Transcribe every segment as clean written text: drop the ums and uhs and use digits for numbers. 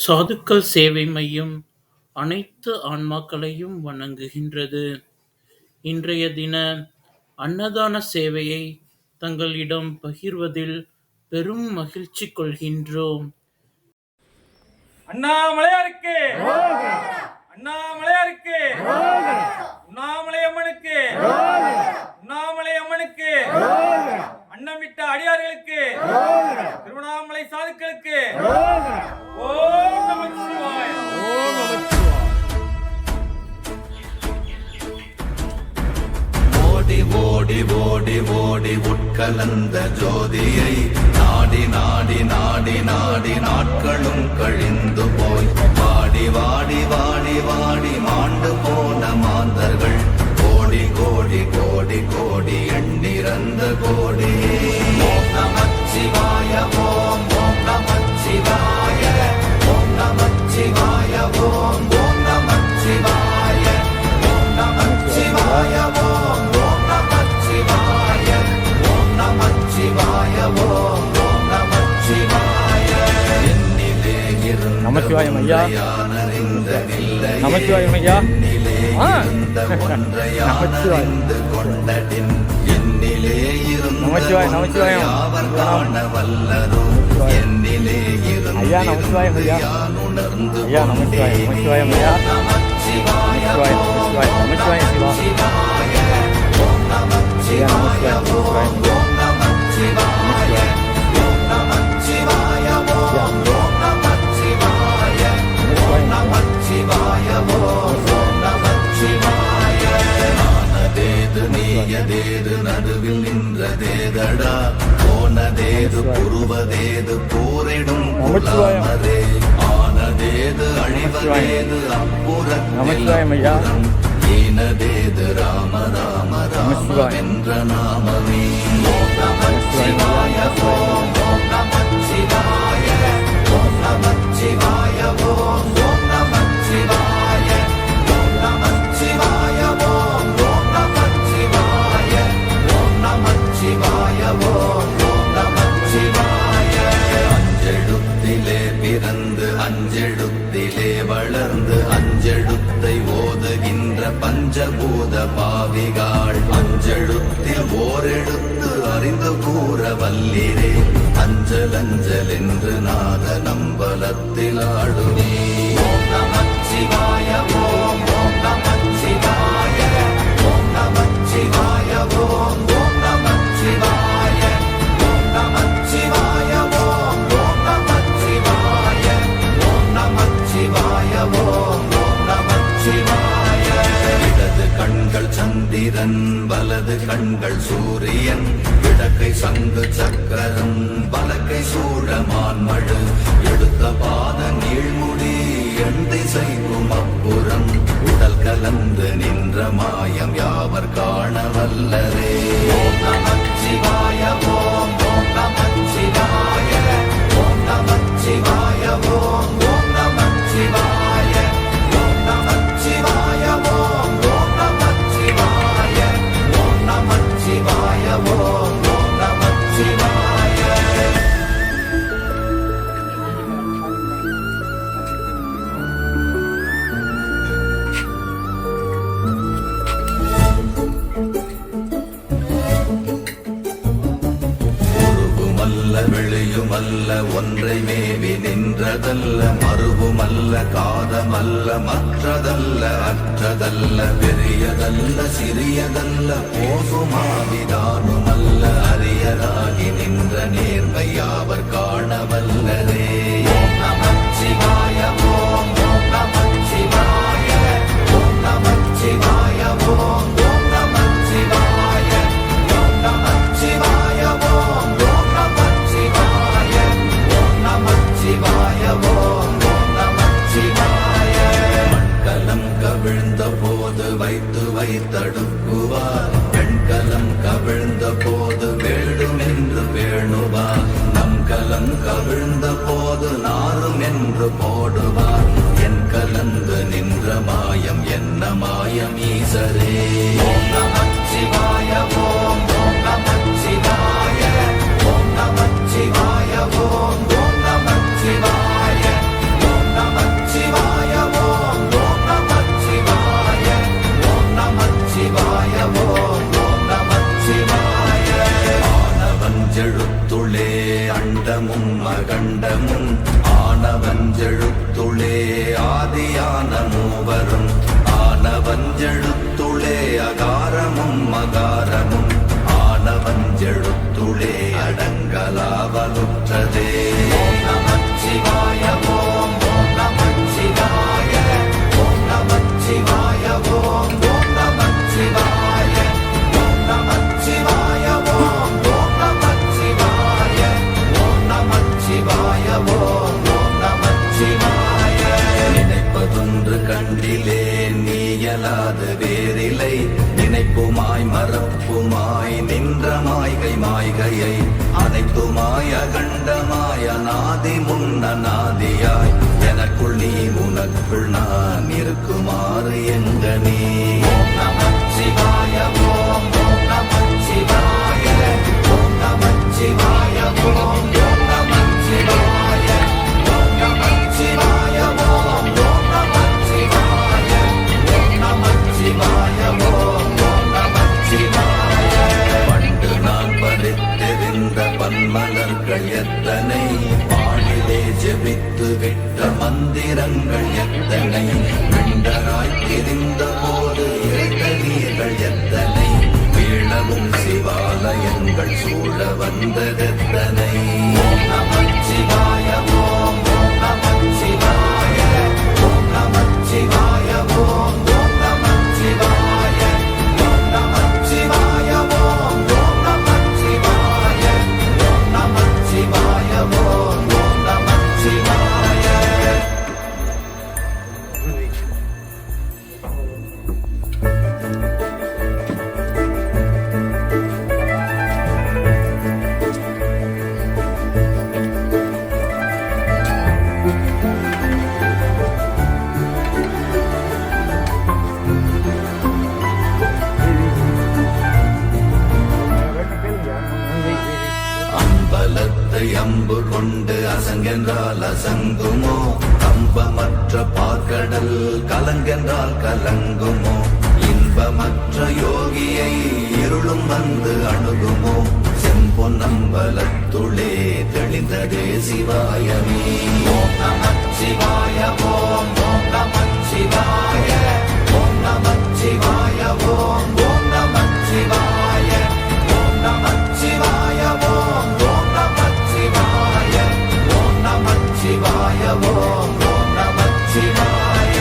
சாதுக்கள் சேவை மையம் அனைத்து ஆன்மாக்களையும் வணங்குகின்றது. இன்றைய தின அன்னதான சேவையை தங்களிடம் பகிர்வதில் பெரும் மகிழ்ச்சி கொள்கின்றோம். அண்ணாமலையாருக்கு, அண்ணாமலையாருக்கு, உண்ணாமலை அம்மனுக்கு, உண்ணாமலை அம்மனுக்கு, அன்னமிட்ட அடியார்களுக்கு, திருவண்ணாமலை சாதுக்களுக்கு ஓம் நமச்சிவாய. ஓடி ஓடி ஓடி ஓடி உட்கலந்த ஜோதியை நாடி நாடி நாடி நாடி நாட்களும் கழிந்து போய் வாடி வாடி வாடி வாடி மாண்டு போன மாந்தர்கள் கோடி கோடி கோடி கோடி எண்ணிறந்த கோடி. ஓம் நமச்சிவாய ஓம் ஓம் நமச்சிவாய ஓம் நமச்சிவாய ஓம் ஓம் நமச்சிவாய ஓம் நமச்சிவாய ஓம் ஓம் நமச்சிவாய ஓம் நமச்சிவாய ஓம் ஓம் நமச்சிவாய. என்னிலே இருந்த நமச்சிவாயம் ஐயா, நமச்சிவாயம் ஐயா, நமச்சிவாய்ந்து கொண்டடின் என்னிலே இருந்த அவர் காண வல்லதோ என்னிலே இருந்த ஐயா நமச்சிவாயம் ஐயா, உணர்ந்து ஐயா நமச்சிவாயம், நமச்சிவாயம் ஐயா, நமச்சிவாய நமச்சிவாயம், நமச்சிவாயம் சிவா, ஓம் நமச்சிவாய ஓம் ஓம் நமச்சிவாய ஓம் நமச்சிவாய ஓம் ஓம் நமச்சிவாய ஓம் நமச்சிவாய ஓம் ஓம் நமச்சிவாய. ஆனதேது நீயதேது நடுவில் நின்றதேதடா போனதேது புருவதேது போரிடும் புலாமதே ஆனதேது அழிவதேது நமச்சிவாயம் ஐயா, அப்புறம் ஈனதேது ராம ராம ராம என்ற நாமமே. ஓம் நமச்சிவாய ஓம் ஓம் நமச்சிவாய ஓம் நமச்சிவாய ஓம் ஓம் நமச்சிவாய ஓம் நமச்சிவாய ஓம் ஓம் நமச்சிவாய ஓம் நமச்சிவாய ஓம் ஓம் நமச்சிவாய. அஞ்செழுத்திலே பிறந்து அஞ்செழுத்திலே வளர்ந்து அஞ்செழுத்தை ஓதுகின்ற பஞ்சபூத பாவிகாள் அஞ்செழுத்தில் ஓரெழுத்து அறிந்து கூற வல்லிரே அஞ்சல் அஞ்சல் என்று நாத நம்பலத்தில் ஆடுமே. ஓம் நமச்சிவாய ஓம் ஓம் நமச்சிவாய ஓம் நமச்சிவாய ஓம் ஓம் நமச்சிவாய ஓம் நமச்சிவாய ஓம் ஓம் நமச்சிவாய ஓம் நமச்சிவாய ஓம் ஓம் நமச்சிவாய. இடது கண்கள் சந்திரன் வலது கண்கள் சூரியன் இடக்கை சங்கு சக்கரம் பலக்கை சூழமான்மழு எடுத்த பாத நீழ்முடி எண் திசைக்கும் அப்புறம் உடல் கலந்து நின்ற மாயம் யாவர் காண வல்லரே. ஓம் நமச்சிவாய ஓம் ஓம் நமச்சிவாய ஓம் நமச்சிவாய ஓம் ஓம் நமச்சிவாய ஓம் நமச்சிவாய ஓம் ஓம் நமச்சிவாய ஓம் நமச்சிவாய ஓம் ஓம் நமச்சிவாய. உருவுமல்ல வெளியுமல்ல ஒன்றை மேவி நின்றதல்ல மறுவுமல்ல காதமல்ல மற்றதல்ல அற்றதல்ல பெரியதல்ல சிறியதல்ல போகுமாவிதானுமல்ல அரியராகி நின்ற நேர்மை யாவர் காண வல்லரே. ஓம் நமச்சிவாய ஓம் ஓம் நமச்சிவாய ஓம் நமச்சிவாய ஓம் ஓம் நமச்சிவாய ஓம் நமச்சிவாய ஓம் ஓம் நமச்சிவாய ஓம் நமச்சிவாய ஓம் ஓம் நமச்சிவாய. மண்கலம் கவிழ்ந்த போது வைத்து வைத்தடுக்குவார் பெண்கலம் கவிழ்ந்த போது வேடும் என்று வேணுவார் நம் கலம் கவிழ்ந்த போது நாரும் என்று போடுவார் என் கலந்து நின்ற மாயம் என்ன மாயம் ஈசரே. ஓம் நமச்சிவாய ஓம் ஓம் நமச்சிவாய ஓம் நமச்சிவாய ஓம் ஓம் நமச்சிவாய ஓம் அயலாது வேறில்லை நினைப்புமாய் மறப்புமாய் நின்ற மாய்கை மாய்கையை அனைத்துமாய் அகண்டமாய் அநாதி முன்னநாதியாய் எனக்குள் நீ உனக்குள் நான் இருக்குமாறு எங்கனே ஓம் நமச்சிவாய ஓம் ஓம் நமச்சிவாய ஓம் நமச்சிவாய ஓம் ஓம் நமச்சிவாய ஓம் நமச்சிவாய ஓம் ஓம் நமச்சிவாய ஓம் நமச்சிவாய ஓம் ஓம் நமச்சிவாய பண்டு நான் படித்தெறிந்த பன்மலர்கள் எத்தனை பாடிலே ஜெபித்து விட்ட மந்திரங்கள் எத்தனை விண்டராய் திரிந்த போது இறைத்த நீர்கள் எத்தனை வீழவும் சிவாலயங்கள் சூழ வந்ததெத்தனை ஓம் நமச்சிவாய ஓம் ஓம் நமச்சிவாய ஓம் நமச்சிவாய ஓம் ஓம் நமச்சிவாய ஓம் நமச்சிவாய ஓம் ஓம் நமச்சிவாய ஓம் நமச்சிவாய ஓம் ஓம் நமச்சிவாய அம்பலத்தை அம்பு கொண்டு அசங்கென்றால் அசங்குமோ கம்பமற்ற பார்க்கடல் கலங்கென்றால் கலங்குமோ இன்பமற்ற யோகியை இருளும் வந்து அணுகுமோ செம்பொன்னம்பலத்துளே தெளிந்ததே சிவாயமே ஓம் நமச்சிவாய ஓம் ஓம் நமச்சிவாய ஓம் நமச்சிவாய ஓம் ஓம் நமச்சிவாய ஓம் நமச்சிவாய ஓம் ஓம் நமச்சிவாய ஓம் நமச்சிவாய ஓம் ஓம் நமச்சிவாய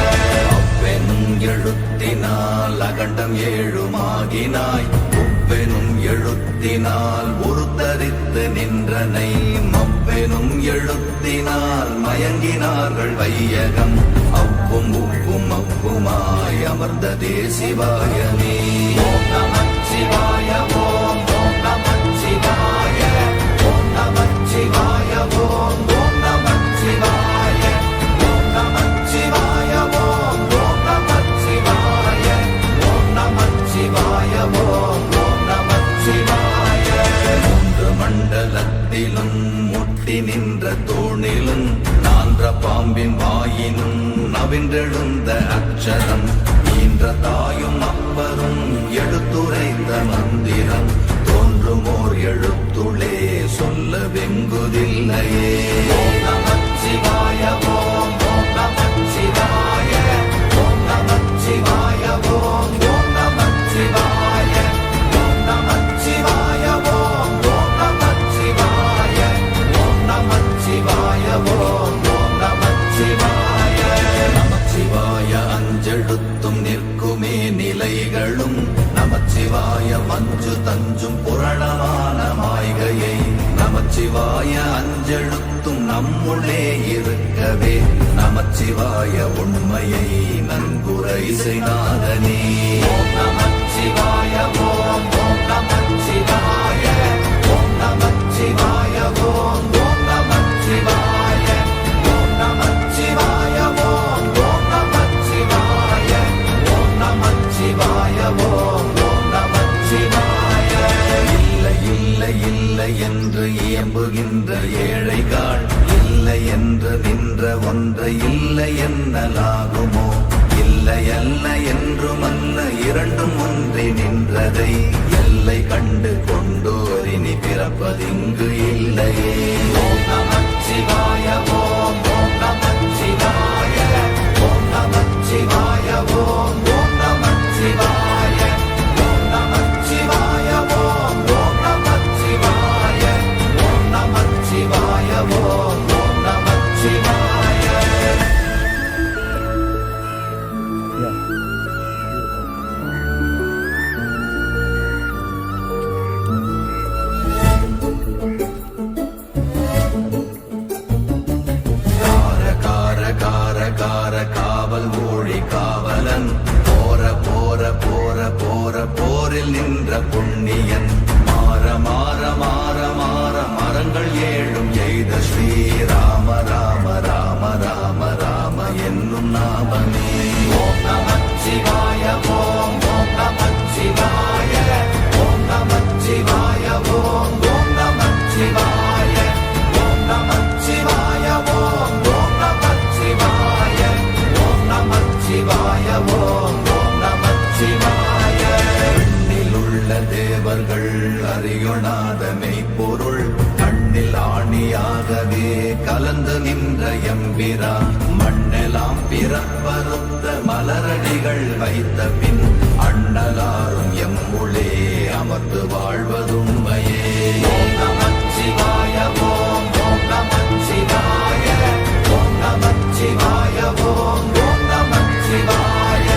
அவ்வெனும் எழுத்தினால் அகண்டம் ஏழுமாகினாய் உவ்வெனும் எழுத்தினால் உருத்தரித்து நின்றனை மவ்வெனும் எழுத்தினால் மயங்கினார்கள் வையகம் அவ்வும் உப்பும் அவ்வுமாய் அமர்ந்ததே சிவாயமே ஓம் நமச்சிவாய ஓம் ஓம் நமச்சிவாய ஓம் நமச்சிவாய ஓம் ஓம் நமச்சிவாய ஓம் நமச்சிவாய ஓம் ஓம் நமச்சிவாய ஓம் நமச்சிவாய ஓம் ஓம் நமச்சிவாய மூன்று மண்டலத்திலும் முட்டி நின்ற தூணிலும் நான்ற பாம்பின் வாயினும் நவின்றெழுந்த அக்ஷரம் ஈன்ற தாயும் அப்பரும் எடுத்துரைந்த மந்திரம் தோன்றுமோர் எழுத்துளே சொல்ல வெங்குதில்லையே ஓம் நமச்சிவாய ஓம் ஓம் நமச்சிவாய ஓம் நமச்சிவாய ஓம் ஓம் நமச்சிவாய ஓம் நமச்சிவாய ஓம் ஓம் நமச்சிவாய ஓம் நமச்சிவாய ஓம் ஓம் நமச்சிவாய நமச்சிவாய அஞ்செழுத்தும் நிற்குமே நிலைகளும் நமச்சிவாய மஞ்சு தஞ்சும் புரணமான மாய்கையை நமச்சிவாய அஞ்செழுத்தும் நம்முள்ளே இருக்கவே நமச்சிவாய உண்மையை நன்குரை செய்நாதனே ஓம் நமச்சிவாய ஓம் ஓம் நமச்சிவாய ஓம் நமச்சிவாய ஓம் ஓம் நமச்சிவாய ஓம் நமச்சிவாய ஓம் ஓம் நமச்சிவாய ஓம் நமச்சிவாய ஓம் ஓம் நமச்சிவாய இல்லை இல்லை இல்லை என்று இயம்புகின்ற ஏழைகாள் இல்லை என்று நின்ற ஒன்றை இல்லை என்னலாகுமோ இல்லை அல்ல என்றும் அல்ல இரண்டும் ஒன்றி நின்றதை எல்லை கண்டு கொண்டோர் இனி பிறப்பதிங்கு இல்லையே ஓம் நமச்சிவாய ஓம் ஓம் நமச்சிவாய ஓம் நமச்சிவாய ஓம் ஓம் நமச்சிவாய ஓம் நமச்சிவாய ஓம் ஓம் நமச்சிவாய ஓம் நமச்சிவாய ஓம் ஓம் நமச்சிவாய கார கார கார கார காவல் ஊழி காவலன் போர நாமமே. ஓம் நமச்சிவாய ஓம் ஓம் நமச்சிவாய ஓம் நமச்சிவாய ஓம் ஓம் நமச்சிவாய ஓம் நமச்சிவாய ஓம் ஓம் நமச்சிவாய ஓம் நமச்சிவாய ஓம் ஓம் நமச்சிவாய. எண்ணிலுள்ள தேவர்கள் அறியொணாத மெய்ப்பொருள் கண்ணில் ஆணியாகவே கலந்து நின்ற எம்பிரா மண்ணெல்லாம் பிறப்பறுத்த மலரடிகள் வைத்த பின் அண்ணலாரும் எம்முளே அமர்ந்து வாழ்வதுண்மையே. ஓம் நமச்சிவாய ஓம் ஓம் நமச்சிவாய ஓம் நமச்சிவாய ஓம் ஓம் நமச்சிவாய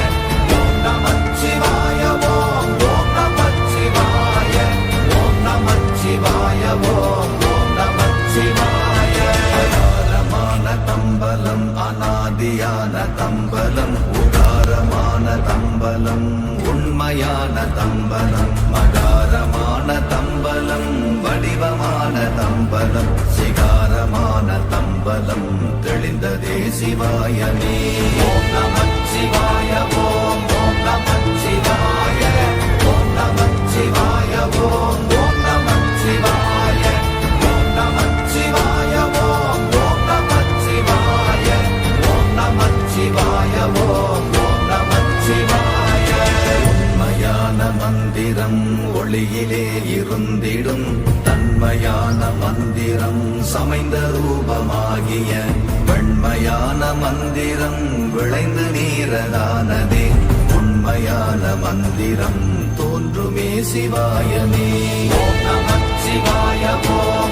ஓம் நமச்சிவாய ஓம் ஓம் நமச்சிவாய ஓம் நமச்சிவாய ஓம் ஓம் நமச்சிவாய. அகாரமான தம்பலம் அநாதியான தம்பலம் உகாரமான தம்பலம் உண்மையான தம்பலம் மகாரமான தம்பலம் வடிவமான தம்பலம் சிகாரமான தம்பலம் தெளிந்ததே சிவாயமே. ஓம் நமச்சிவாய ஓம் ஓம் நமச்சிவாய ஓம் நமச்சிவாய ஓம் ஓம் நமச்சிவாய ஓம் நமச்சிவாய ஓம் ஓம் நமச்சிவாய ஓம் நமச்சிவாய ஓம் ஓம் நமச்சிவாய. உண்மையான மந்திரம் ஒளியிலே இருந்திடும் தன்மையான மந்திரம் சமைந்த ரூபமாகிய வெண்மையான மந்திரம் விளைந்து நீரதானதே உண்மையான மந்திரம் தோன்றுமே சிவாயமே. ஓம் நமச்சிவாய ஓம்